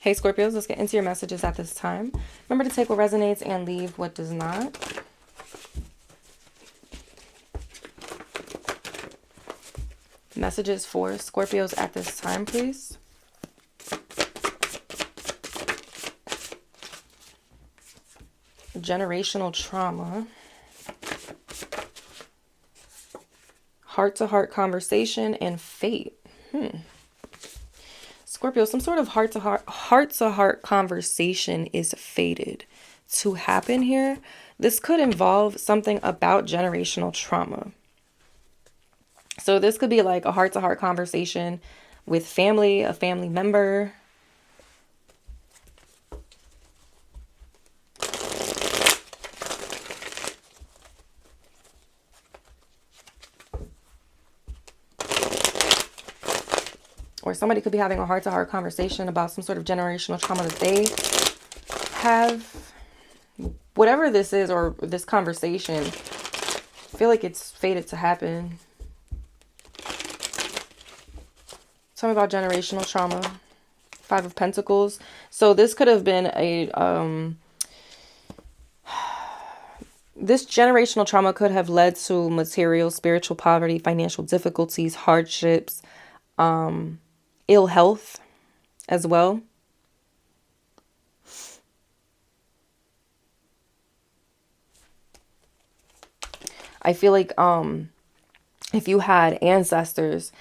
Hey Scorpios, let's get into your messages at this time. Remember to take what resonates and leave what does not. Messages for Scorpios at this time, please. Generational trauma. Heart-to-heart conversation and fate. Scorpio, some sort of heart-to-heart conversation is fated to happen here. This could involve something about generational trauma. So this could be like a heart-to-heart conversation with family, a family member. Or somebody could be having a heart-to-heart conversation about some sort of generational trauma that they have. Whatever this is, or this conversation, I feel like it's fated to happen. Tell me about generational trauma. Five of Pentacles. So this could have been this generational trauma could have led to material, spiritual poverty, financial difficulties, hardships, ill health as well. I feel like if you had ancestors,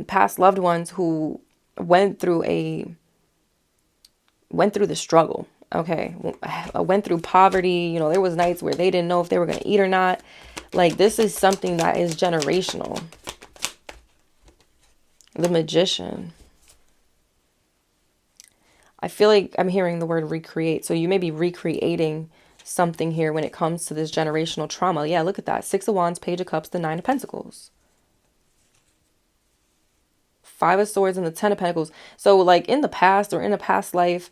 past loved ones who went through the struggle, okay, went through poverty, you know, there was nights where they didn't know if they were going to eat or not. Like, this is something that is generational. The Magician. I feel like I'm hearing the word recreate. So you may be recreating something here when it comes to this generational trauma. Yeah, look at that. Six of Wands, Page of Cups, the Nine of Pentacles. Five of Swords and the Ten of Pentacles. So like in the past or in a past life,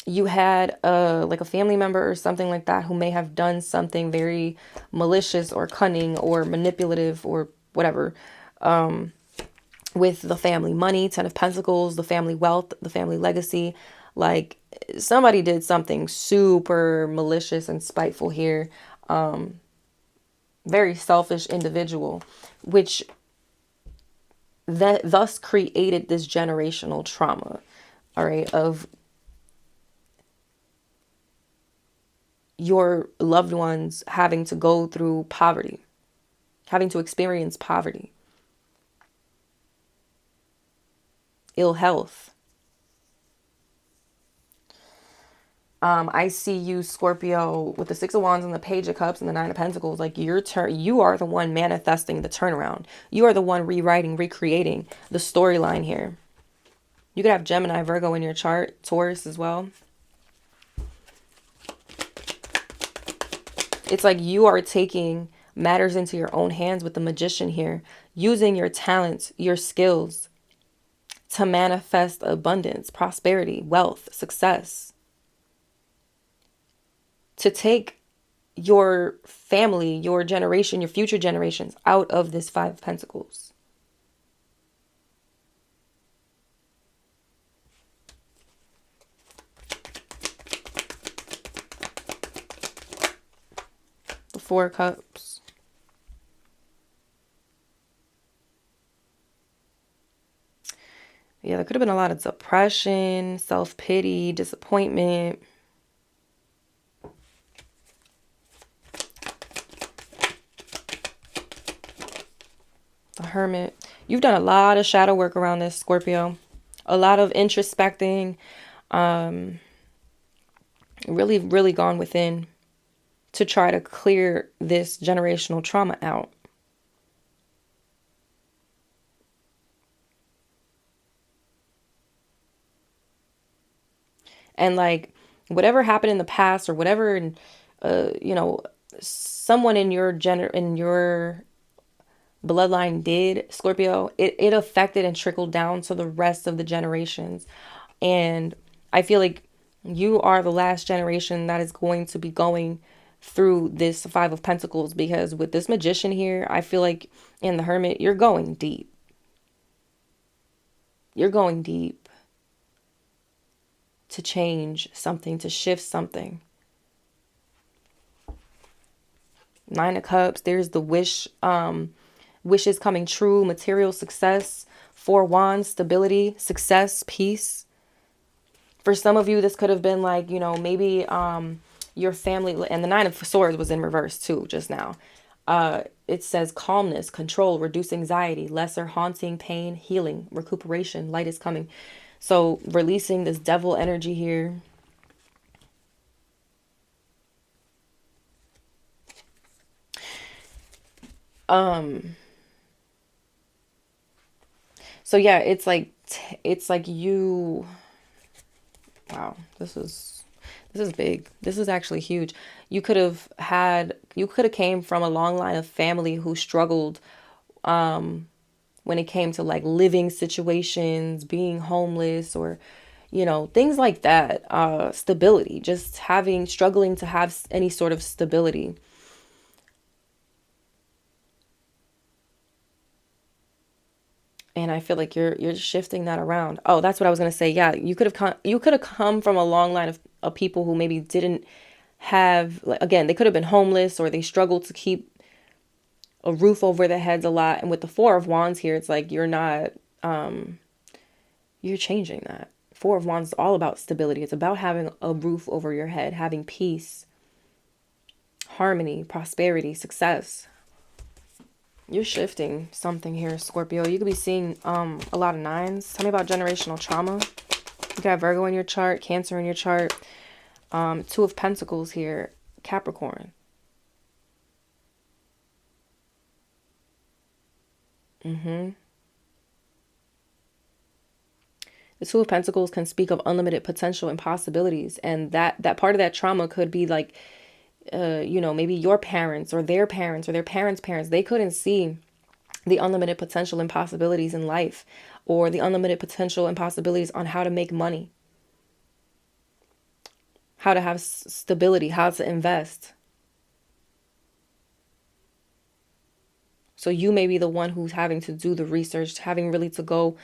you had like a family member or something like that who may have done something very malicious or cunning or manipulative or whatever, with the family money, Ten of Pentacles, the family wealth, the family legacy. Like, somebody did something super malicious and spiteful here. Very selfish individual, which that thus created this generational trauma, all right, of your loved ones having to go through poverty, having to experience poverty, ill health. I see you, Scorpio, with the Six of Wands and the Page of Cups and the Nine of Pentacles. Like, you are the one manifesting the turnaround. You are the one rewriting, recreating the storyline here. You could have Gemini, Virgo in your chart, Taurus as well. It's like you are taking matters into your own hands with the Magician here, using your talents, your skills to manifest abundance, prosperity, wealth, success. To take your family, your generation, your future generations out of this Five of Pentacles. The Four of Cups. Yeah, there could have been a lot of depression, self-pity, disappointment. The Hermit. You've done a lot of shadow work around this, Scorpio. A lot of introspecting. Really, really gone within to try to clear this generational trauma out. And like, whatever happened in the past, or whatever, you know, someone in your bloodline did, Scorpio, it affected and trickled down to the rest of the generations. And I feel like you are the last generation that is going to be going through this Five of Pentacles, because with this Magician here, I feel like in the Hermit, you're going deep. You're going deep. to change something, to shift something. Nine of Cups, there's the wishes coming true, material success. Four Wands, stability, success, peace. For some of you, this could have been like, maybe your family, and the Nine of Swords was in reverse too just now. It says calmness, control, reduce anxiety, lesser haunting, pain, healing, recuperation, light is coming. So releasing this devil energy here. So yeah, it's like you, wow, this is big. This is actually huge. You could have came from a long line of family who struggled when it came to like living situations, being homeless, or things like that. Stability, just struggling to have any sort of stability. And I feel like you're shifting that around. Oh, that's what I was gonna say. Yeah, you could have come from a long line of people who maybe didn't have, like, again, they could have been homeless, or they struggled to keep a roof over their heads a lot. And with the Four of Wands here, it's like you're not, you're changing that. Four of Wands is all about stability. It's about having a roof over your head, having peace, harmony, prosperity, success. You're shifting something here, Scorpio. You could be seeing a lot of nines. Tell me about generational trauma. You got Virgo in your chart, Cancer in your chart. Two of Pentacles here, Capricorn. The Two of Pentacles can speak of unlimited potential and possibilities, and that part of that trauma could be like, maybe your parents or their parents or their parents' parents. They couldn't see the unlimited potential and possibilities in life, or the unlimited potential and possibilities on how to make money, how to have stability, how to invest. So you may be the one who's having to do the research, having really to go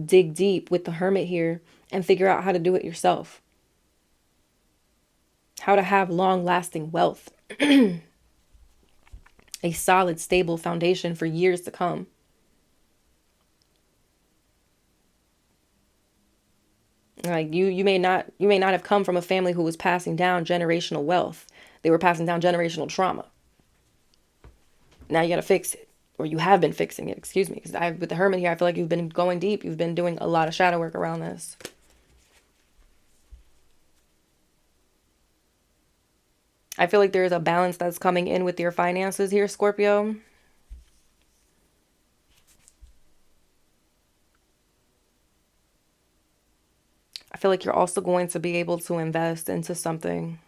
dig deep with the Hermit here and figure out how to do it yourself. How to have long lasting wealth, a solid, stable foundation for years to come. Like you may not have come from a family who was passing down generational wealth. They were passing down generational trauma. Now you got to fix it, or you have been fixing it. Excuse me, because with the Hermit here, I feel like you've been going deep. You've been doing a lot of shadow work around this. I feel like there's a balance that's coming in with your finances here, Scorpio. I feel like you're also going to be able to invest into something,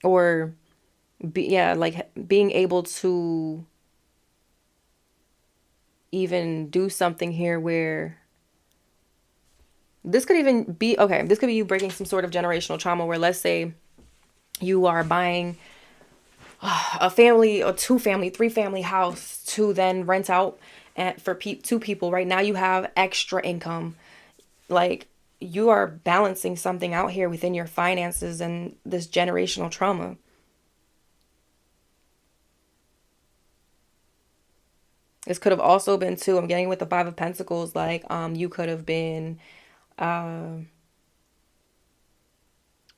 or like being able to even do something here where this could even be, okay, this could be you breaking some sort of generational trauma, where let's say you are buying a family, a two family, three family house to then rent out for two people. Right now you have extra income. Like, you are balancing something out here within your finances and this generational trauma. This could have also been too, I'm getting with the Five of Pentacles, like you could have been, I'm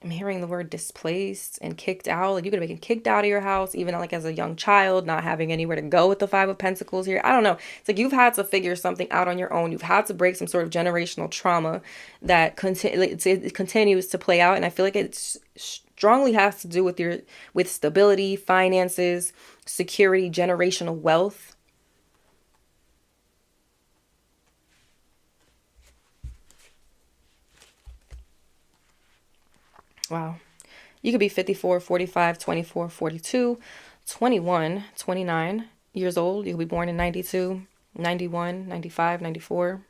hearing the word displaced and kicked out. Like, you could have been kicked out of your house, even like as a young child, not having anywhere to go with the Five of Pentacles here. I don't know. It's like you've had to figure something out on your own. You've had to break some sort of generational trauma that it continues to play out. And I feel like it strongly has to do with stability, finances, security, generational wealth. Wow. You could be 54, 45, 24, 42, 21, 29 years old. You could be born in 92, 91, 95, 94.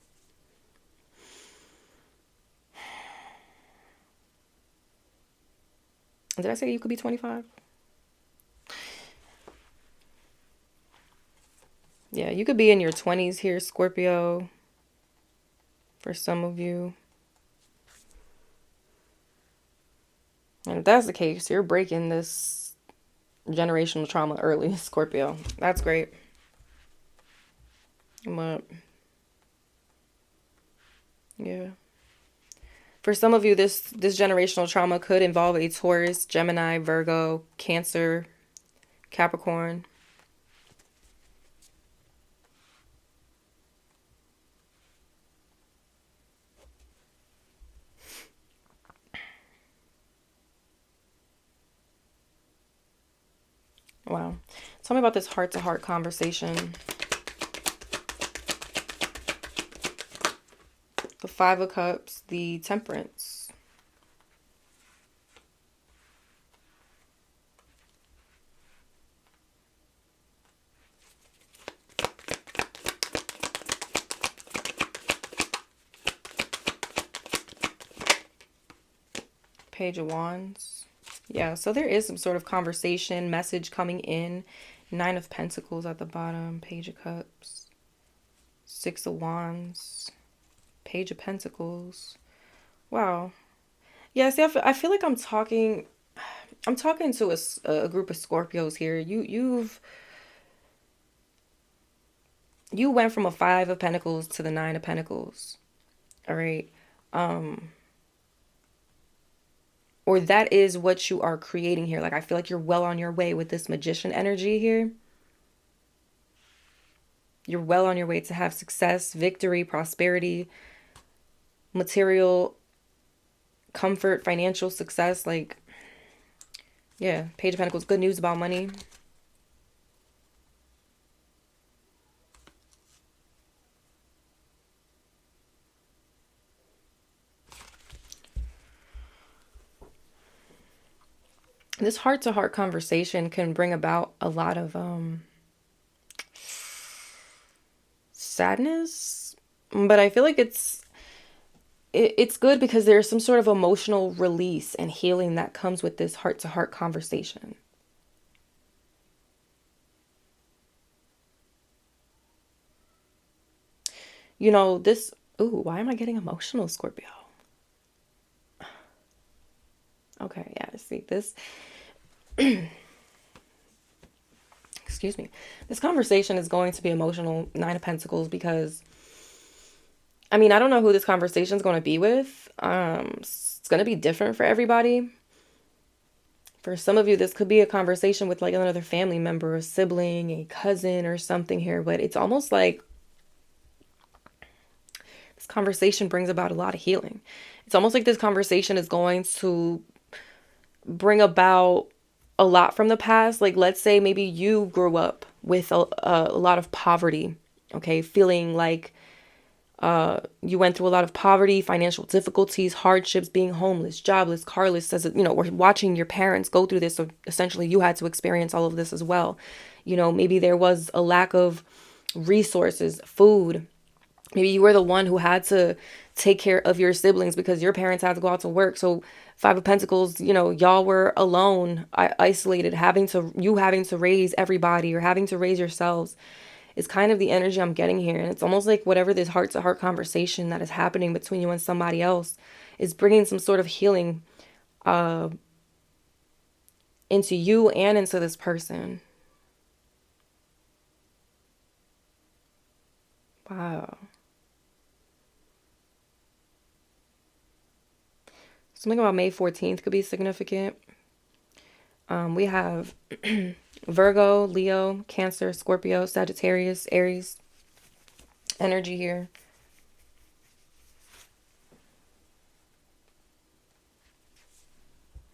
Did I say you could be 25? Yeah, you could be in your 20s here, Scorpio. for some of you. And if that's the case, you're breaking this generational trauma early, Scorpio. That's great. But yeah. For some of you, this generational trauma could involve a Taurus, Gemini, Virgo, Cancer, Capricorn. Wow. Tell me about this heart to heart conversation. The Five of Cups, the Temperance. Page of Wands. Yeah, so there is some sort of conversation, message coming in. Nine of Pentacles at the bottom. Page of Cups. Six of Wands. Page of Pentacles. Wow. Yeah, see, I feel like I'm talking to a group of Scorpios here. You went from a Five of Pentacles to the Nine of Pentacles. All right. Or that is what you are creating here. Like, I feel like you're well on your way with this Magician energy here. You're well on your way to have success, victory, prosperity, material comfort, financial success. Like, yeah, Page of Pentacles, good news about money. This heart to heart conversation can bring about a lot of sadness, but I feel like it's good because there's some sort of emotional release and healing that comes with this heart to heart conversation. You know, this, ooh, why am I getting emotional, Scorpio? Okay, yeah, see this, excuse me. This conversation is going to be emotional, Nine of Pentacles, because I mean, I don't know who this conversation is going to be with. It's going to be different for everybody. For some of you, this could be a conversation with like another family member, a sibling, a cousin, or something here. But it's almost like this conversation brings about a lot of healing. It's almost like this conversation is going to bring about a lot from the past. Like, let's say maybe you grew up with a lot of poverty, okay? Feeling like you went through a lot of poverty, financial difficulties, hardships, being homeless, jobless, carless, as you know, we're watching your parents go through this. So essentially you had to experience all of this as well. You know, maybe there was a lack of resources, food. Maybe you were the one who had to take care of your siblings because your parents had to go out to work. So Five of Pentacles, you know, y'all were alone, isolated, having to raise everybody or having to raise yourselves is kind of the energy I'm getting here. And it's almost like whatever this heart to heart conversation that is happening between you and somebody else is bringing some sort of healing into you and into this person. Wow. Something about May 14th could be significant. We have Virgo, Leo, Cancer, Scorpio, Sagittarius, Aries energy here.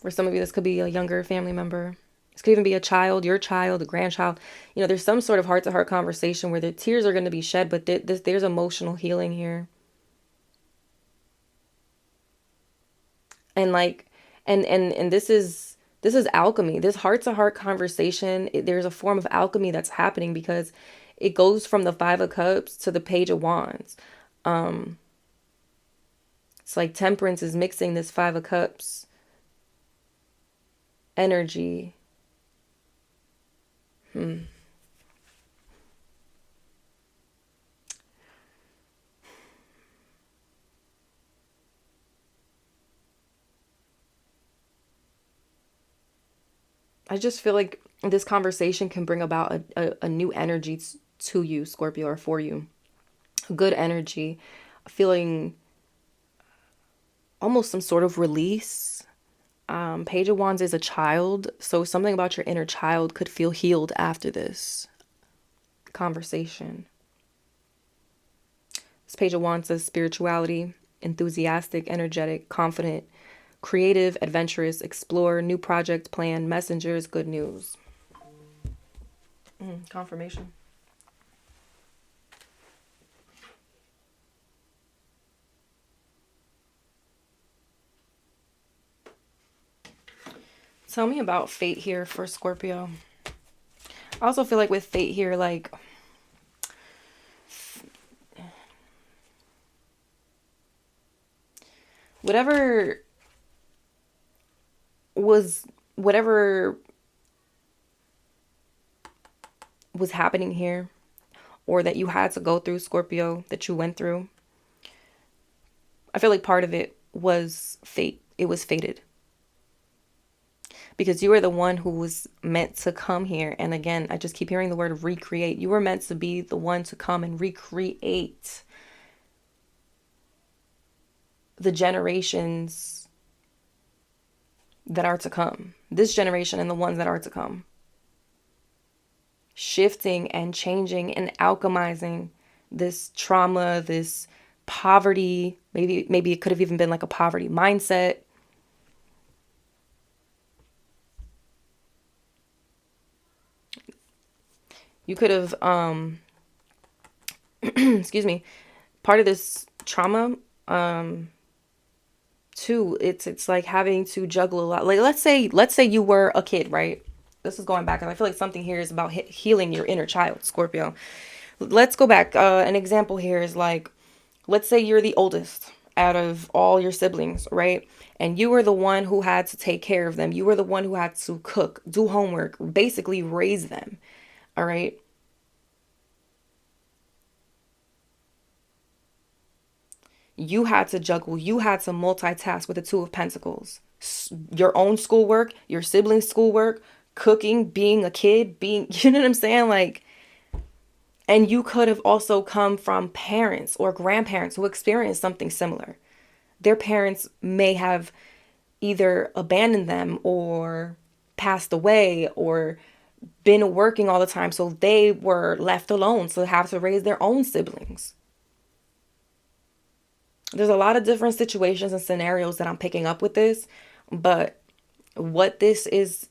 For some of you, this could be a younger family member. This could even be a child, your child, a grandchild. You know, there's some sort of heart to heart conversation where the tears are going to be shed, but there's emotional healing here. And like, and this is alchemy. This heart to heart conversation, there's a form of alchemy that's happening because it goes from the Five of Cups to the Page of Wands. It's like Temperance is mixing this Five of Cups energy. I just feel like this conversation can bring about a new energy to you, Scorpio, or for you. A good energy, feeling almost some sort of release. Page of Wands is a child, so something about your inner child could feel healed after this conversation. This Page of Wands says spirituality, enthusiastic, energetic, confident, creative, adventurous, explore, new project, plan, messengers, good news. Confirmation. Tell me about fate here for Scorpio. I also feel like with fate here, like whatever was whatever was happening here, or that you had to go through, Scorpio, that you went through, I feel like part of it was fate. It was fated. Because you were the one who was meant to come here. And again, I just keep hearing the word recreate. You were meant to be the one to come and recreate the generations that are to come. This generation and the ones that are to come. Shifting and changing and alchemizing this trauma, this poverty. Maybe it could have even been like a poverty mindset. You could have excuse me, part of this trauma too, it's like having to juggle a lot. Like let's say you were a kid, right? This is going back, and I feel like something here is about healing your inner child, Scorpio. Let's go back. An example here is like, let's say you're the oldest out of all your siblings, right? And you were the one who had to take care of them. You were the one who had to cook, do homework, basically raise them. All right. You had to juggle, you had to multitask with the Two of Pentacles. Your own schoolwork, your siblings' schoolwork, cooking, being a kid, being, you know what I'm saying? Like, and you could have also come from parents or grandparents who experienced something similar. Their parents may have either abandoned them or passed away or been working all the time, so they were left alone, so have to raise their own siblings. There's a lot of different situations and scenarios that I'm picking up with this, but what this is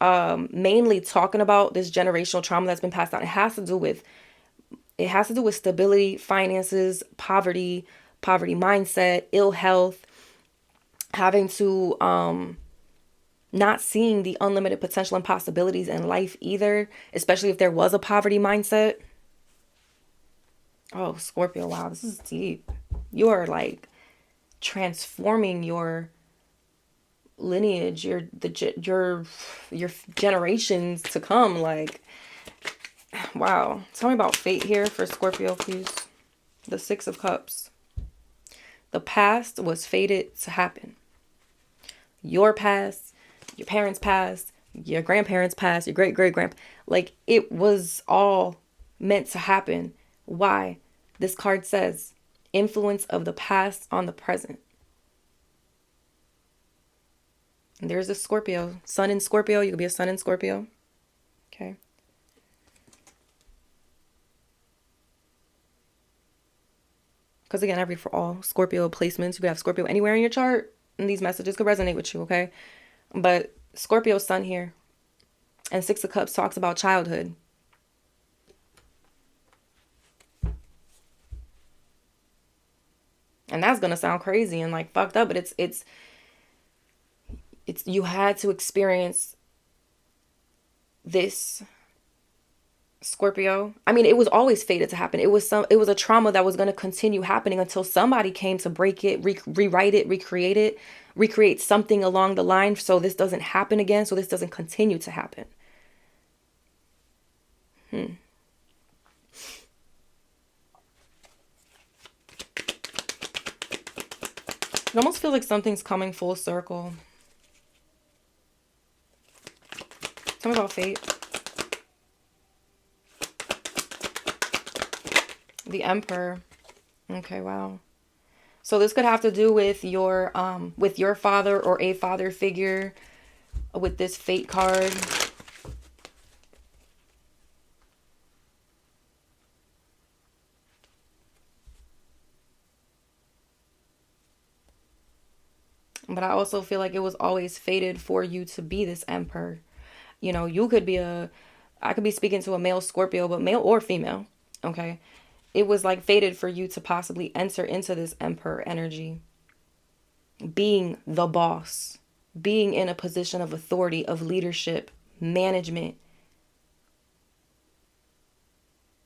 mainly talking about, this generational trauma that's been passed down, it has to do with stability, finances, poverty mindset, ill health, having to not seeing the unlimited potential and possibilities in life either, especially if there was a poverty mindset. Oh, Scorpio, wow, this is deep. You are like transforming your lineage, your generations to come. Like, wow. Tell me about fate here for Scorpio, please. The Six of Cups. The past was fated to happen. Your past, your parents' past, your grandparents' past, your great-great-grand, like it was all meant to happen. Why? This card says influence of the past on the present. And there's a Scorpio, sun in Scorpio. You could be a sun in Scorpio. Okay. Because again, for all Scorpio placements, you could have Scorpio anywhere in your chart, and these messages could resonate with you, okay? But Scorpio sun here, and Six of Cups talks about childhood. And that's gonna sound crazy and like fucked up, but it's you had to experience this, Scorpio. I mean, it was always fated to happen. It was a trauma that was going to continue happening until somebody came to break it, rewrite it, recreate something along the line so this doesn't happen again, so this doesn't continue to happen. It almost feels like something's coming full circle. Tell me about fate. The Emperor. Okay, wow. So this could have to do with your father or a father figure with this fate card. But I also feel like it was always fated for you to be this emperor. You know, I could be speaking to a male Scorpio, but male or female, okay? It was like fated for you to possibly enter into this emperor energy, being the boss, being in a position of authority, of leadership, management,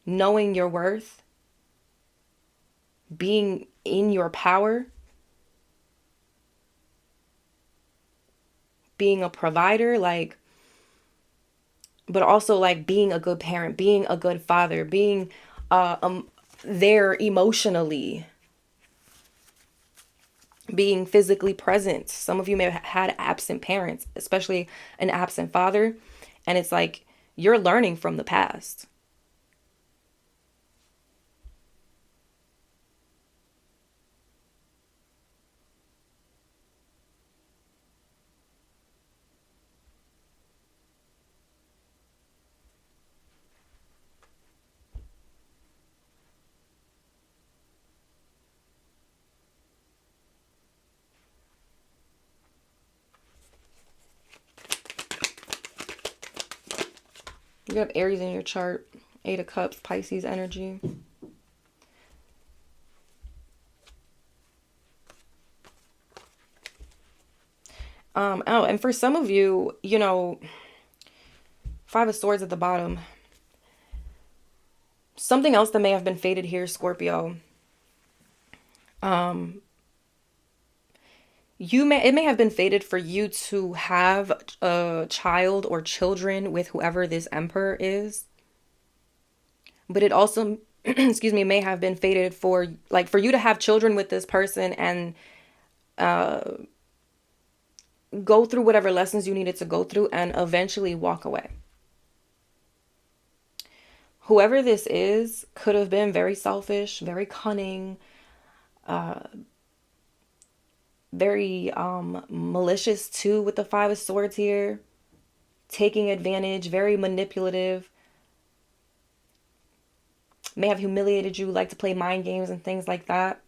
knowing your worth, being in your power, being a provider, like, but also like being a good parent, being a good father, being there emotionally, being physically present. Some of you may have had absent parents, especially an absent father, and it's like you're learning from the past. You have Aries in your chart, Eight of Cups, Pisces energy. Oh, and for some of you, you know, Five of Swords at the bottom. Something else that may have been fated here, Scorpio. It may have been fated for you to have a child or children with whoever this emperor is. But it also excuse me, may have been fated for like for you to have children with this person and go through whatever lessons you needed to go through and eventually walk away. Whoever this is could have been very selfish, very cunning, very malicious too with the Five of Swords here, taking advantage, very manipulative, may have humiliated you, like to play mind games and things like that.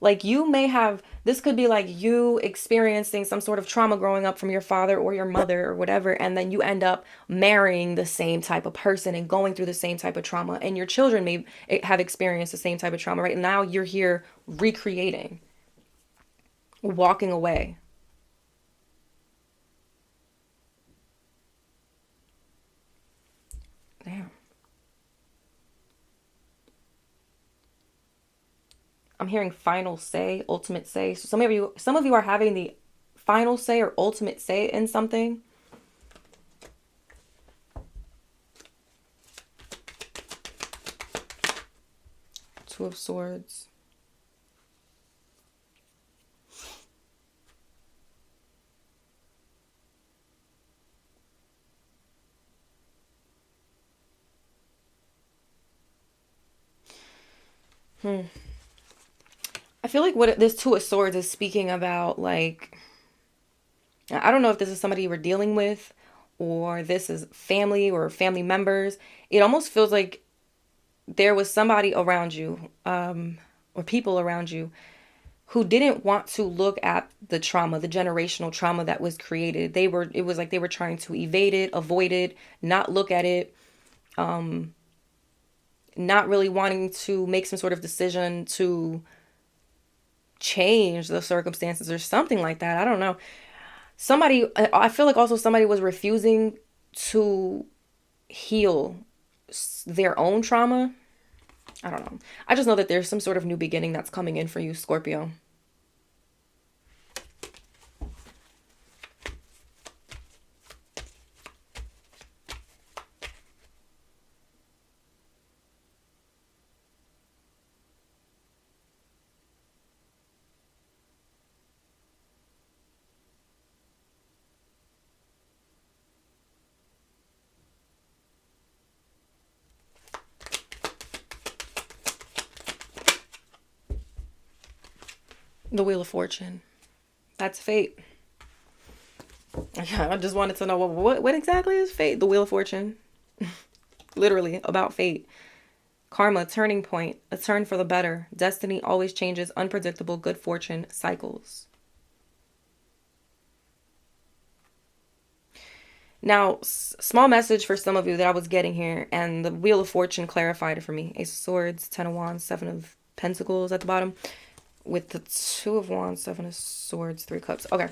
Like you may have, this could be like you experiencing some sort of trauma growing up from your father or your mother or whatever, and then you end up marrying the same type of person and going through the same type of trauma, and your children may have experienced the same type of trauma. Right now, you're here recreating, walking away. Damn. I'm hearing final say, ultimate say. So some of you are having the final say or ultimate say in something. Two of Swords. I feel like what this Two of Swords is speaking about, like, I don't know if this is somebody you were dealing with or this is family or family members. It almost feels like there was somebody around you, or people around you who didn't want to look at the trauma, the generational trauma that was created. It was like they were trying to evade it, avoid it, not look at it, not really wanting to make some sort of decision to change the circumstances or something like that. I don't know. I feel like also somebody was refusing to heal their own trauma. I don't know. I just know that there's some sort of new beginning that's coming in for you, Scorpio. The Wheel of Fortune. That's fate. I just wanted to know what exactly is fate? The Wheel of Fortune. Literally about fate. Karma, turning point, a turn for the better. Destiny always changes, unpredictable, good fortune cycles. Now, small message for some of you that I was getting here, and the Wheel of Fortune clarified it for me. Ace of Swords, Ten of Wands, Seven of Pentacles at the bottom, with the Two of Wands, Seven of Swords, Three Cups. Okay.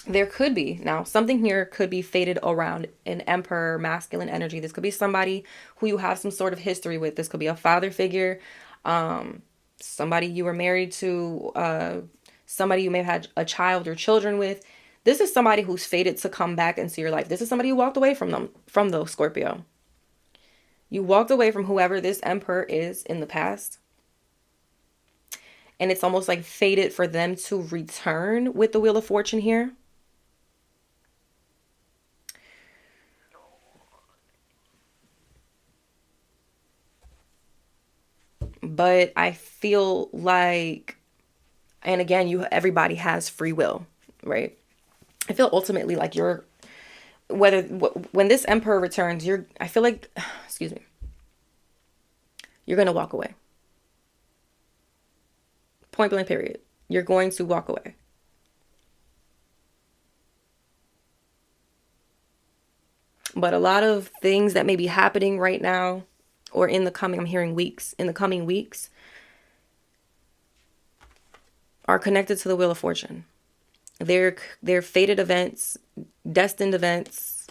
There could be, now, something here could be fated around an emperor, masculine energy. This could be somebody who you have some sort of history with. This could be a father figure, somebody you were married to, somebody you may have had a child or children with. This is somebody who's fated to come back into your life. This is somebody who walked away from those Scorpio. You walked away from whoever this emperor is in the past. And it's almost like fated for them to return with the Wheel of Fortune here. But I feel like, and again, everybody has free will, right? I feel ultimately like when this emperor returns, I feel like, excuse me, you're going to walk away. Point blank period. You're going to walk away. But a lot of things that may be happening right now or I'm hearing weeks, in the coming weeks, are connected to the Wheel of Fortune. They're fated events, destined events.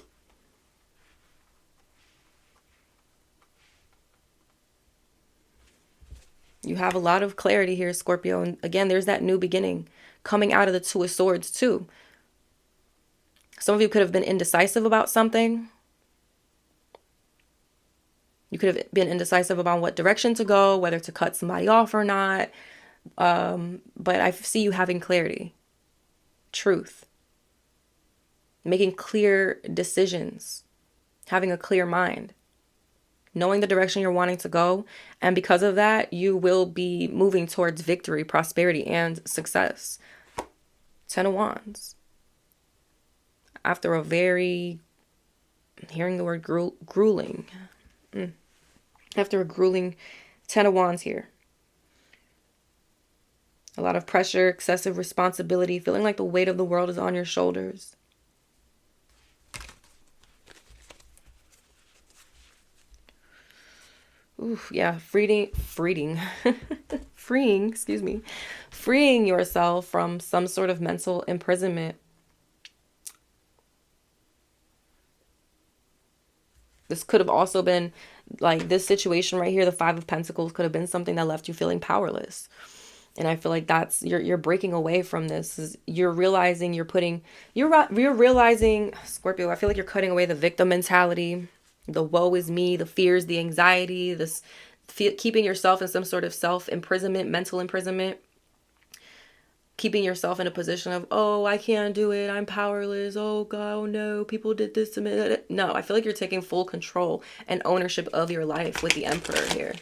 You have a lot of clarity here, Scorpio. And again, there's that new beginning coming out of the Two of Swords too. Some of you could have been indecisive about something. You could have been indecisive about what direction to go, whether to cut somebody off or not. But I see you having clarity, truth, making clear decisions, having a clear mind, knowing the direction you're wanting to go. And because of that, you will be moving towards victory, prosperity, and success. Ten of Wands. After hearing the word grueling. After a grueling Ten of Wands here. A lot of pressure, excessive responsibility, feeling like the weight of the world is on your shoulders. Ooh, yeah, freeing yourself from some sort of mental imprisonment. This could have also been, like, this situation right here, the Five of Pentacles, could have been something that left you feeling powerless. And I feel like you're breaking away from this. You're realizing you're realizing, Scorpio, I feel like you're cutting away the victim mentality, the woe is me, the fears, the anxiety, keeping yourself in some sort of self-imprisonment, mental imprisonment. Keeping yourself in a position of, oh, I can't do it, I'm powerless, oh God, oh no, people did this to me. No, I feel like you're taking full control and ownership of your life with the Emperor here.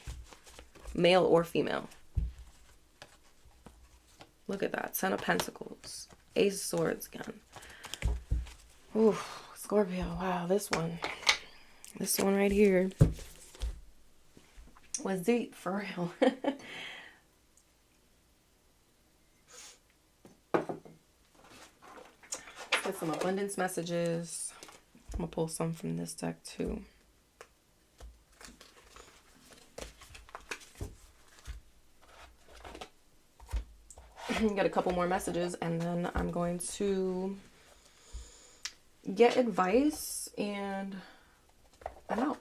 Male or female. Look at that. Ten of Pentacles. Ace of Swords again. Ooh, Scorpio. Wow, this one. This one right here was deep, for real. Get some abundance messages. I'm going to pull some from this deck too. Get a couple more messages and then I'm going to get advice and I'm out.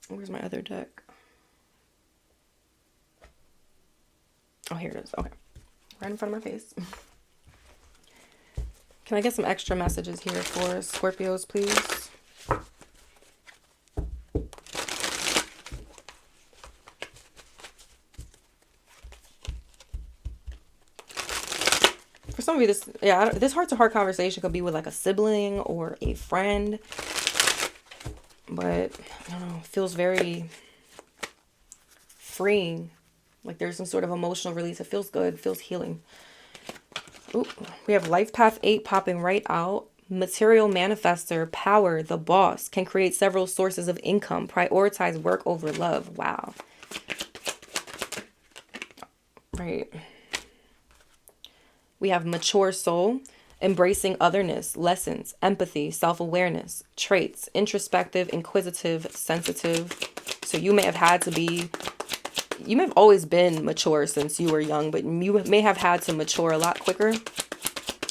Where's my other deck? Oh, here it is. Okay. Right in front of my face. Can I get some extra messages here for Scorpios, please? For some of you, this heart-to-heart conversation could be with like a sibling or a friend. But, I don't know, it feels very freeing. Like there's some sort of emotional release. It feels good. It feels healing. Ooh, we have Life Path 8 popping right out. Material manifester, power, the boss, can create several sources of income, prioritize work over love. Wow. Right. We have mature soul, embracing otherness, lessons, empathy, self-awareness, traits, introspective, inquisitive, sensitive. So you may have had to be, you may have always been mature since you were young, but you may have had to mature a lot quicker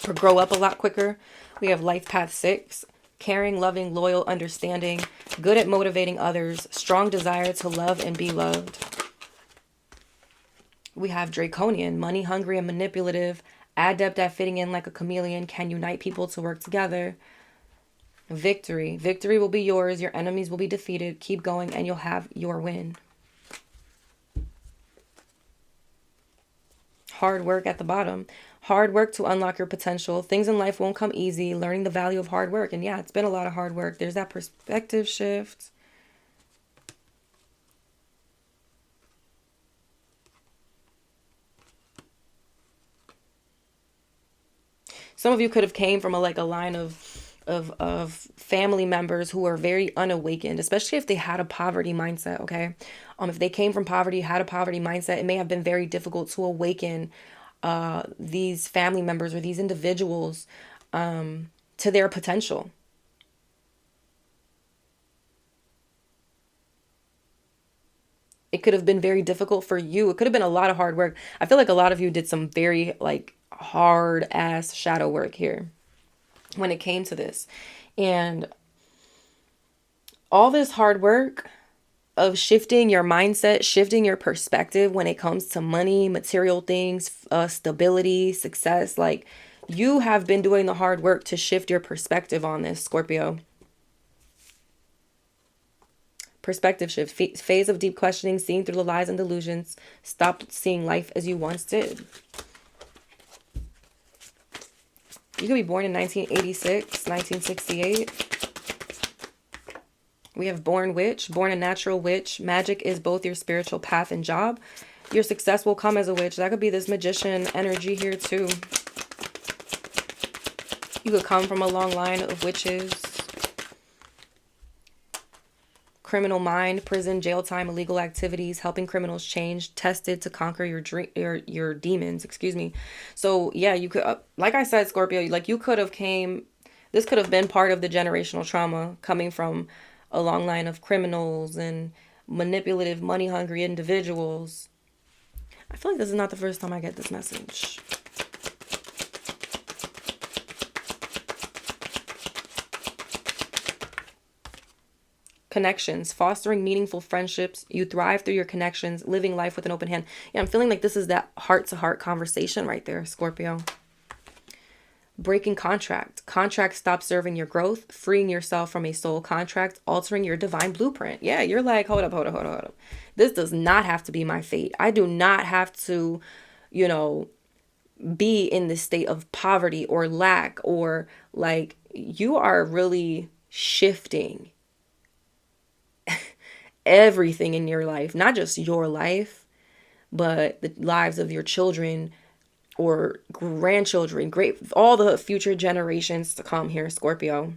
or grow up a lot quicker. We have Life Path 6, caring, loving, loyal, understanding, good at motivating others, strong desire to love and be loved. We have Draconian, money hungry and manipulative, adept at fitting in like a chameleon, can unite people to work together. Victory. Victory will be yours. Your enemies will be defeated. Keep going and you'll have your win. Hard work at the bottom. Hard work to unlock your potential. Things in life won't come easy. Learning the value of hard work. And yeah, it's been a lot of hard work. There's that perspective shift. Some of you could have came from a line of family members who are very unawakened, especially if they had a poverty mindset, okay? If they came from poverty, had a poverty mindset, it may have been very difficult to awaken these family members or these individuals to their potential. It could have been very difficult for you. It could have been a lot of hard work. I feel like a lot of you did some very hard ass shadow work here when it came to this. And all this hard work of shifting your mindset, shifting your perspective when it comes to money, material things, stability, success, like you have been doing the hard work to shift your perspective on this, Scorpio. Perspective shift, phase of deep questioning, seeing through the lies and delusions. Stop seeing life as you once did. You could be born in 1986, 1968. We have born witch, born a natural witch. Magic is both your spiritual path and job. Your success will come as a witch. That could be this magician energy here too. You could come from a long line of witches. Criminal mind, prison, jail time, illegal activities, helping criminals change, tested to conquer your demons, excuse me. So yeah, you could, like I said, Scorpio, like you could have this could have been part of the generational trauma coming from a long line of criminals and manipulative, money hungry individuals. I feel like this is not the first time I get this message. Connections, fostering meaningful friendships. You thrive through your connections, living life with an open hand. Yeah, I'm feeling like this is that heart-to-heart conversation right there, Scorpio. Breaking contract. Contract stops serving your growth, freeing yourself from a soul contract, altering your divine blueprint. Yeah, you're like, hold up. This does not have to be my fate. I do not have to, be in this state of poverty or lack, or like you are really shifting everything in your life, not just your life, but the lives of your children or grandchildren, all the future generations to come here, Scorpio.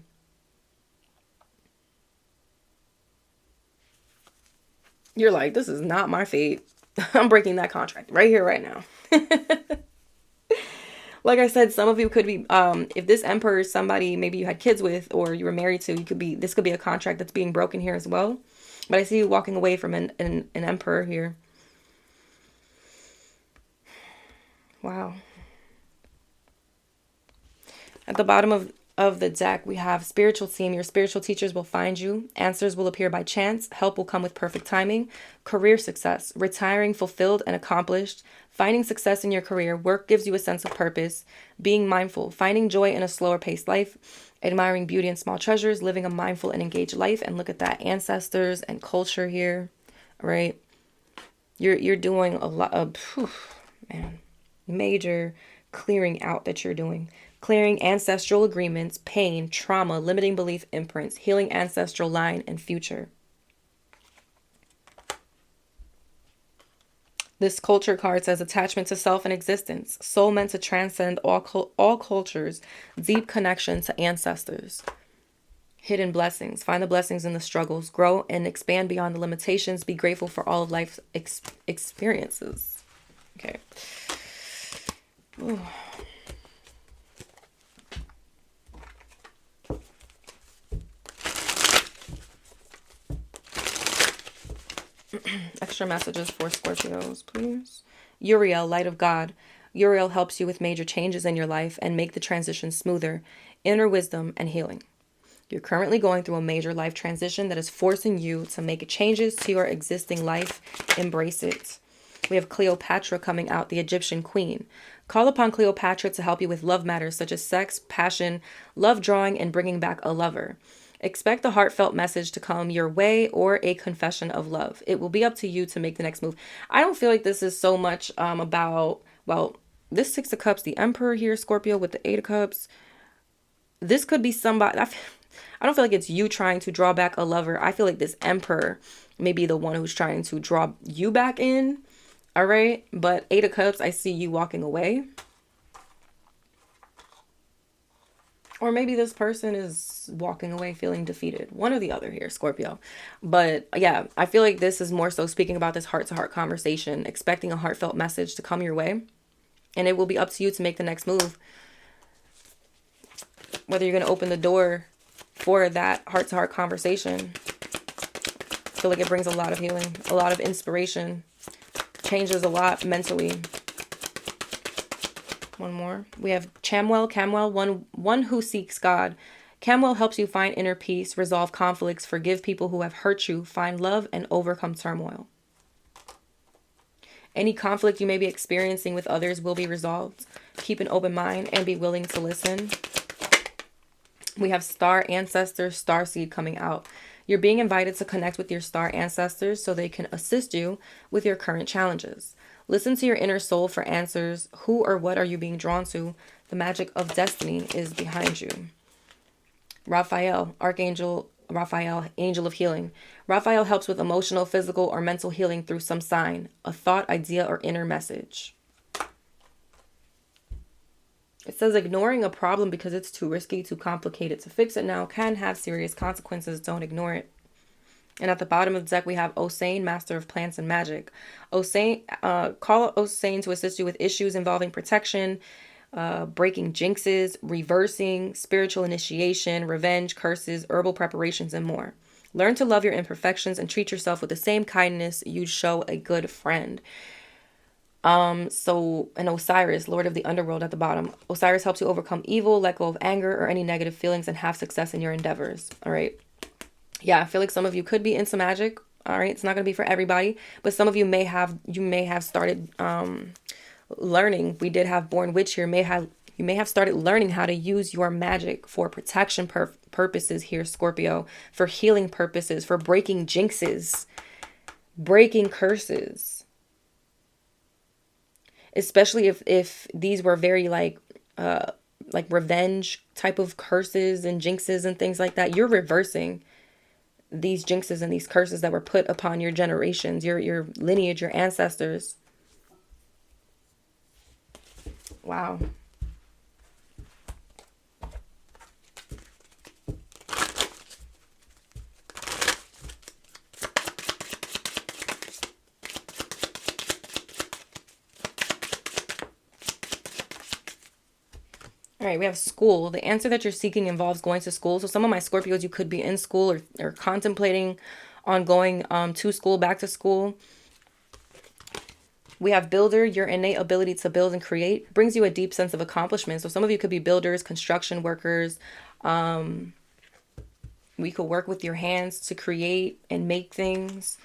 You're like, this is not my fate. I'm breaking that contract right here, right now. Like I said, some of you could be, if this emperor is somebody maybe you had kids with or you were married to, this could be a contract that's being broken here as well. But I see you walking away from an emperor here. Wow. At the bottom of the deck, we have spiritual team. Your spiritual teachers will find you. Answers will appear by chance. Help will come with perfect timing. Career success. Retiring fulfilled and accomplished. Finding success in your career. Work gives you a sense of purpose. Being mindful. Finding joy in a slower paced life. Admiring beauty and small treasures. Living a mindful and engaged life. And look at that. Ancestors and culture here. All right. You're doing a lot of, major clearing out that you're doing. Clearing ancestral agreements, pain, trauma, limiting belief imprints, healing ancestral line and future. This culture card says attachment to self and existence, soul meant to transcend all cultures, deep connection to ancestors. Hidden blessings. Find the blessings in the struggles. Grow and expand beyond the limitations. Be grateful for all of life's experiences. Okay. Ooh. Extra messages for Scorpios, please. Uriel, light of God. Uriel helps you with major changes in your life and make the transition smoother. Inner wisdom and healing. You're currently going through a major life transition that is forcing you to make changes to your existing life. Embrace it. We have Cleopatra coming out, the Egyptian queen. Call upon Cleopatra to help you with love matters such as sex, passion, love drawing, and bringing back a lover. Expect a heartfelt message to come your way or a confession of love. It will be up to you to make the next move. I don't feel like this is so much about, well, this Six of Cups, the Emperor here, Scorpio, with the Eight of Cups. This could be somebody. I don't feel like it's you trying to draw back a lover. I feel like this Emperor may be the one who's trying to draw you back in. All right. But Eight of Cups, I see you walking away. Or maybe this person is walking away feeling defeated. One or the other here, Scorpio. But yeah, I feel like this is more so speaking about this heart-to-heart conversation, expecting a heartfelt message to come your way. And it will be up to you to make the next move. Whether you're going to open the door for that heart-to-heart conversation. I feel like it brings a lot of healing, a lot of inspiration, changes a lot mentally. One more. We have Camwell, one who seeks God. Camwell helps you find inner peace, resolve conflicts, forgive people who have hurt you, find love, and overcome turmoil. Any conflict you may be experiencing with others will be resolved. Keep an open mind and be willing to listen. We have Star Ancestor, Starseed coming out. You're being invited to connect with your star ancestors so they can assist you with your current challenges. Listen to your inner soul for answers. Who or what are you being drawn to? The magic of destiny is behind you. Raphael, Archangel Raphael, Angel of Healing. Raphael helps with emotional, physical, or mental healing through some sign, a thought, idea, or inner message. It says ignoring a problem because it's too risky, too complicated to fix it now can have serious consequences. Don't ignore it. And at the bottom of the deck, we have Osane, Master of Plants and Magic. Osane, call Osane to assist you with issues involving protection, breaking jinxes, reversing, spiritual initiation, revenge, curses, herbal preparations, and more. Learn to love your imperfections and treat yourself with the same kindness you'd show a good friend. And Osiris, Lord of the Underworld at the bottom. Osiris helps you overcome evil, let go of anger or any negative feelings, and have success in your endeavors. All right. Yeah, I feel like some of you could be into magic. All right. It's not going to be for everybody, but some of you may have started learning. We did have Born Witch here. You may have started learning how to use your magic for protection purposes here, Scorpio, for healing purposes, for breaking jinxes, breaking curses. Especially if these were very like revenge type of curses and jinxes and things like that. You're reversing these jinxes and these curses that were put upon your generations, your lineage, your ancestors. Wow. All right, we have school. The answer that you're seeking involves going to school. So some of my Scorpios, you could be in school or contemplating on going to school, back to school. We have builder. Your innate ability to build and create brings you a deep sense of accomplishment. So some of you could be builders, construction workers. We could work with your hands to create and make things.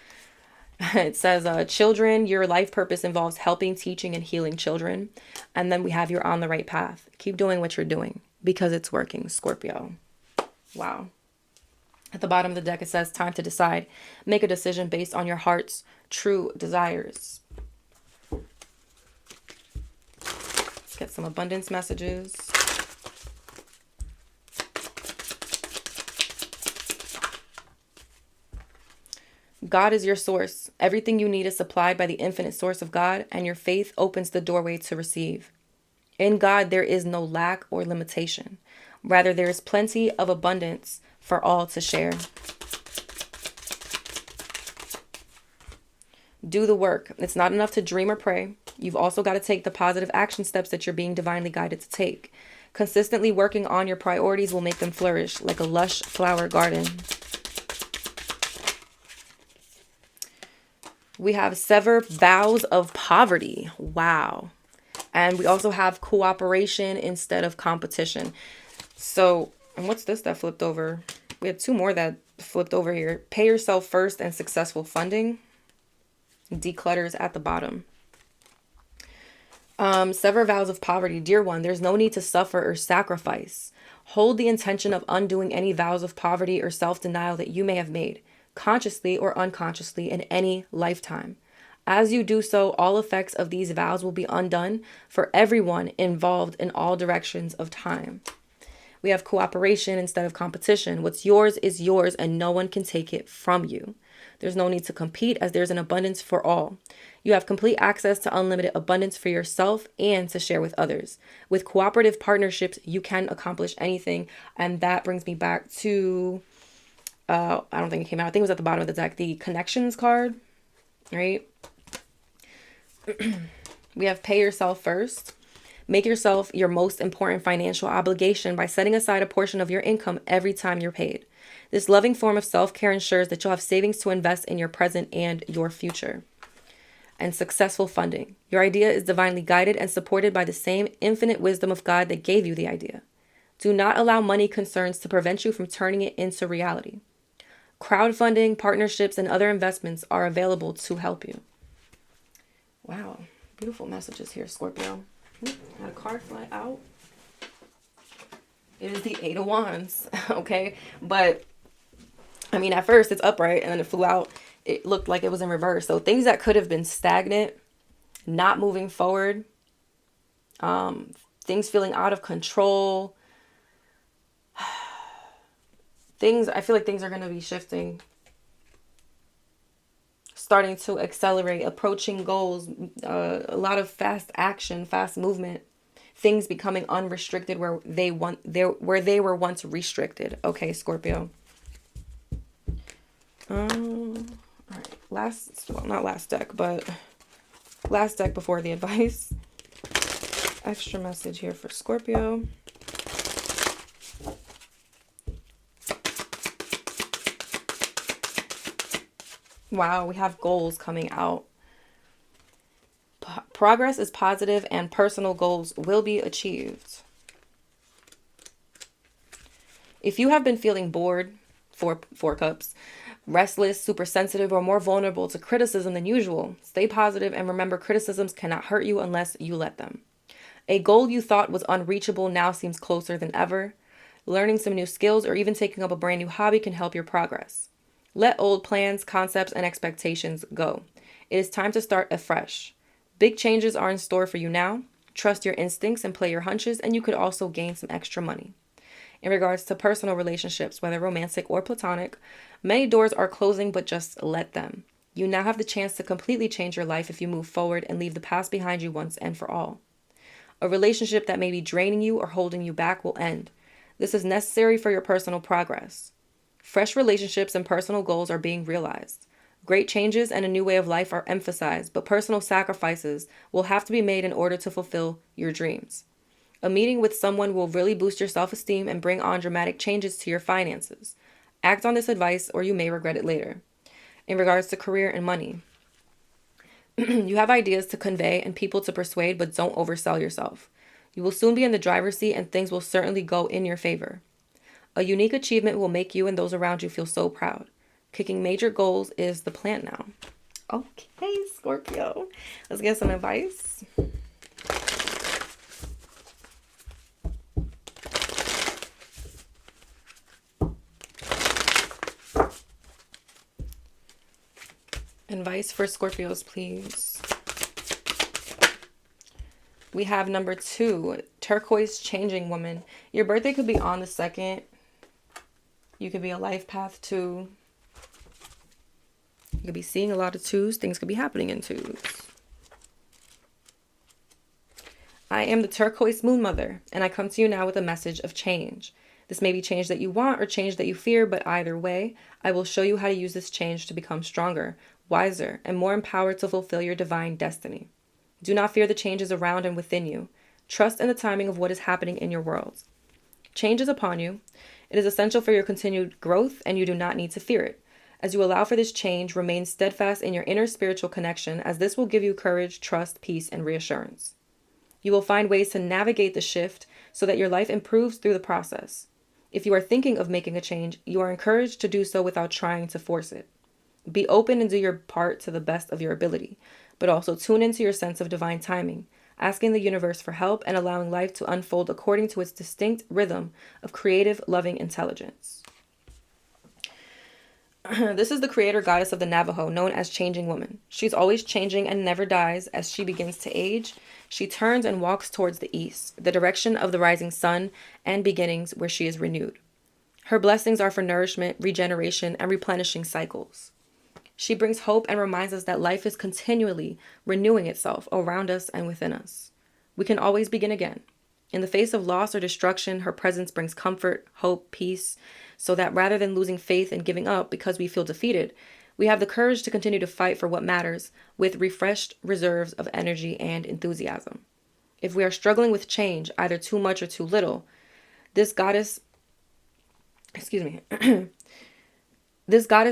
It says, children, your life purpose involves helping, teaching, and healing children. And then we have you're on the right path. Keep doing what you're doing because it's working, Scorpio. Wow. At the bottom of the deck, it says time to decide. Make a decision based on your heart's true desires. Let's get some abundance messages. God is your source. Everything you need is supplied by the infinite source of God, and your faith opens the doorway to receive. In God, there is no lack or limitation. Rather, there is plenty of abundance for all to share. Do the work. It's not enough to dream or pray. You've also got to take the positive action steps that you're being divinely guided to take. Consistently working on your priorities will make them flourish like a lush flower garden. We have sever vows of poverty. Wow. And we also have cooperation instead of competition. So, and what's this that flipped over? We had two more that flipped over here. Pay yourself first and successful funding. Declutters at the bottom. Sever vows of poverty. Dear one, there's no need to suffer or sacrifice. Hold the intention of undoing any vows of poverty or self-denial that you may have made, consciously or unconsciously, in any lifetime. As you do so, all effects of these vows will be undone for everyone involved in all directions of time. We have cooperation instead of competition. What's yours is yours, and no one can take it from you. There's no need to compete, as there's an abundance for all. You have complete access to unlimited abundance for yourself and to share with others. With cooperative partnerships, you can accomplish anything. And that brings me back to, I don't think it came out. I think it was at the bottom of the deck, the connections card, right? We have pay yourself first. Make yourself your most important financial obligation by setting aside a portion of your income every time you're paid. This loving form of self-care ensures that you'll have savings to invest in your present and your future. And successful funding. Your idea is divinely guided and supported by the same infinite wisdom of God that gave you the idea. Do not allow money concerns to prevent you from turning it into reality. Crowdfunding, partnerships, and other investments are available to help you. Wow, beautiful messages here, Scorpio. Had a card fly out. It is the Eight of Wands, okay? But, I mean, at first it's upright and then it flew out. It looked like it was in reverse. So things that could have been stagnant, not moving forward, things feeling out of control. I feel like things are going to be shifting. Starting to accelerate, approaching goals, a lot of fast action, fast movement, things becoming unrestricted where they were once restricted. Okay, Scorpio. All right, not last deck, but last deck before the advice. Extra message here for Scorpio. Wow, we have goals coming out. Progress is positive and personal goals will be achieved. If you have been feeling bored, four cups, restless, super sensitive, or more vulnerable to criticism than usual, stay positive and remember criticisms cannot hurt you unless you let them. A goal you thought was unreachable now seems closer than ever. Learning some new skills or even taking up a brand new hobby can help your progress. Let old plans, concepts, and expectations go. It is time to start afresh. Big changes are in store for you now. Trust your instincts and play your hunches, and you could also gain some extra money. In regards to personal relationships, whether romantic or platonic, many doors are closing, but just let them. You now have the chance to completely change your life if you move forward and leave the past behind you once and for all. A relationship that may be draining you or holding you back will end. This is necessary for your personal progress. Fresh relationships and personal goals are being realized. Great changes and a new way of life are emphasized, but personal sacrifices will have to be made in order to fulfill your dreams. A meeting with someone will really boost your self-esteem and bring on dramatic changes to your finances. Act on this advice or you may regret it later. In regards to career and money, you have ideas to convey and people to persuade, but don't oversell yourself. You will soon be in the driver's seat and things will certainly go in your favor. A unique achievement will make you and those around you feel so proud. Kicking major goals is the plan now. Okay, Scorpio. Let's get some advice. Advice for Scorpios, please. We have number 2, turquoise changing woman. Your birthday could be on the 2nd. You could be a life path 2. You could be seeing a lot of twos. Things could be happening in twos. I am the turquoise moon mother, and I come to you now with a message of change. This may be change that you want or change that you fear, but either way, I will show you how to use this change to become stronger, wiser, and more empowered to fulfill your divine destiny. Do not fear the changes around and within you. Trust in the timing of what is happening in your world. Change is upon you. It is essential for your continued growth, and you do not need to fear it. As you allow for this change, remain steadfast in your inner spiritual connection, as this will give you courage, trust, peace, and reassurance. You will find ways to navigate the shift so that your life improves through the process. If you are thinking of making a change, you are encouraged to do so without trying to force it. Be open and do your part to the best of your ability, but also tune into your sense of divine timing, asking the universe for help and allowing life to unfold according to its distinct rhythm of creative, loving intelligence. This is the creator goddess of the Navajo, known as Changing Woman. She's always changing and never dies. As she begins to age, she turns and walks towards the east, the direction of the rising sun and beginnings, where she is renewed. Her blessings are for nourishment, regeneration, and replenishing cycles. She brings hope and reminds us that life is continually renewing itself around us and within us. We can always begin again. In the face of loss or destruction, her presence brings comfort, hope, peace, so that rather than losing faith and giving up because we feel defeated, we have the courage to continue to fight for what matters with refreshed reserves of energy and enthusiasm. If we are struggling with change, either too much or too little, this goddess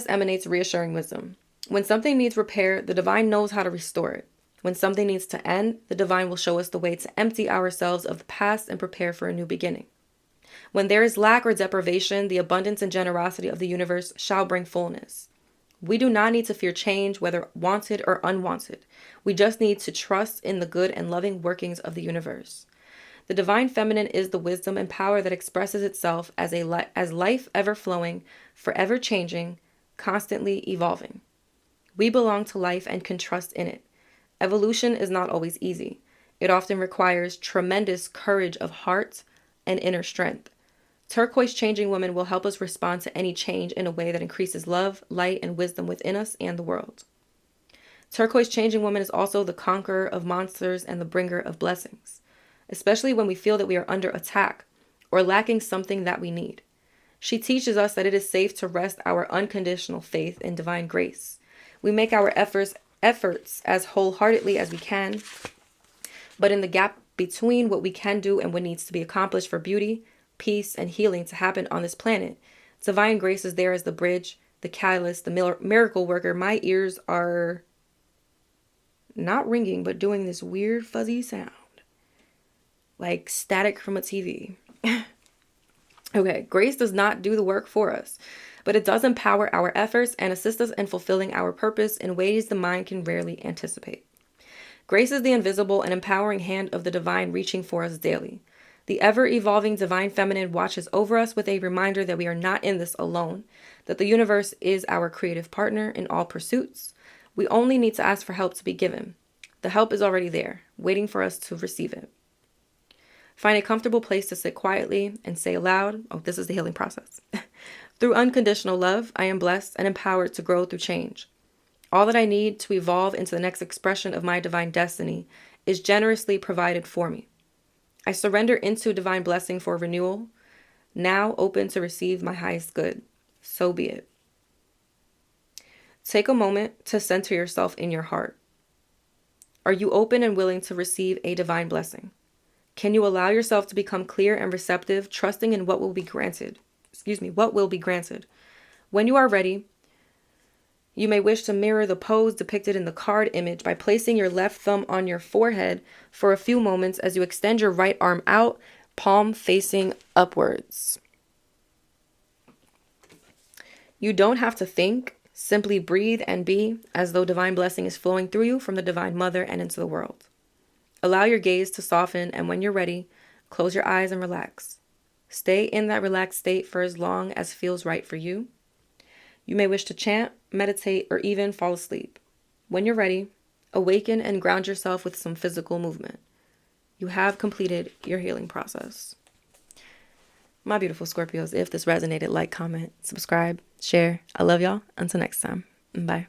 emanates reassuring wisdom. When something needs repair, the divine knows how to restore it. When something needs to end, the divine will show us the way to empty ourselves of the past and prepare for a new beginning. When there is lack or deprivation, the abundance and generosity of the universe shall bring fullness. We do not need to fear change, whether wanted or unwanted. We just need to trust in the good and loving workings of the universe. The divine feminine is the wisdom and power that expresses itself as life ever flowing, forever changing, constantly evolving. We belong to life and can trust in it. Evolution is not always easy. It often requires tremendous courage of heart and inner strength. Turquoise Changing Woman will help us respond to any change in a way that increases love, light, and wisdom within us and the world. Turquoise Changing Woman is also the conqueror of monsters and the bringer of blessings, especially when we feel that we are under attack or lacking something that we need. She teaches us that it is safe to rest our unconditional faith in divine grace. We make our efforts as wholeheartedly as we can, but in the gap between what we can do and what needs to be accomplished for beauty, peace, and healing to happen on this planet, divine grace is there as the bridge, the catalyst, the miracle worker. My ears are not ringing, but doing this weird fuzzy sound, like static from a TV. Okay, grace does not do the work for us, but it does empower our efforts and assist us in fulfilling our purpose in ways the mind can rarely anticipate. Grace is the invisible and empowering hand of the divine reaching for us daily. The ever-evolving divine feminine watches over us with a reminder that we are not in this alone, that the universe is our creative partner in all pursuits. We only need to ask for help to be given. The help is already there, waiting for us to receive it. Find a comfortable place to sit quietly and say aloud, this is the healing process. Through unconditional love, I am blessed and empowered to grow through change. All that I need to evolve into the next expression of my divine destiny is generously provided for me. I surrender into divine blessing for renewal, now open to receive my highest good. So be it. Take a moment to center yourself in your heart. Are you open and willing to receive a divine blessing? Can you allow yourself to become clear and receptive, trusting in what will be granted? What will be granted? When you are ready, you may wish to mirror the pose depicted in the card image by placing your left thumb on your forehead for a few moments as you extend your right arm out, palm facing upwards. You don't have to think, simply breathe and be as though divine blessing is flowing through you from the Divine Mother and into the world. Allow your gaze to soften, and when you're ready, close your eyes and relax. Stay in that relaxed state for as long as feels right for you. You may wish to chant, meditate, or even fall asleep. When you're ready, awaken and ground yourself with some physical movement. You have completed your healing process. My beautiful Scorpios, if this resonated, like, comment, subscribe, share. I love y'all. Until next time. Bye.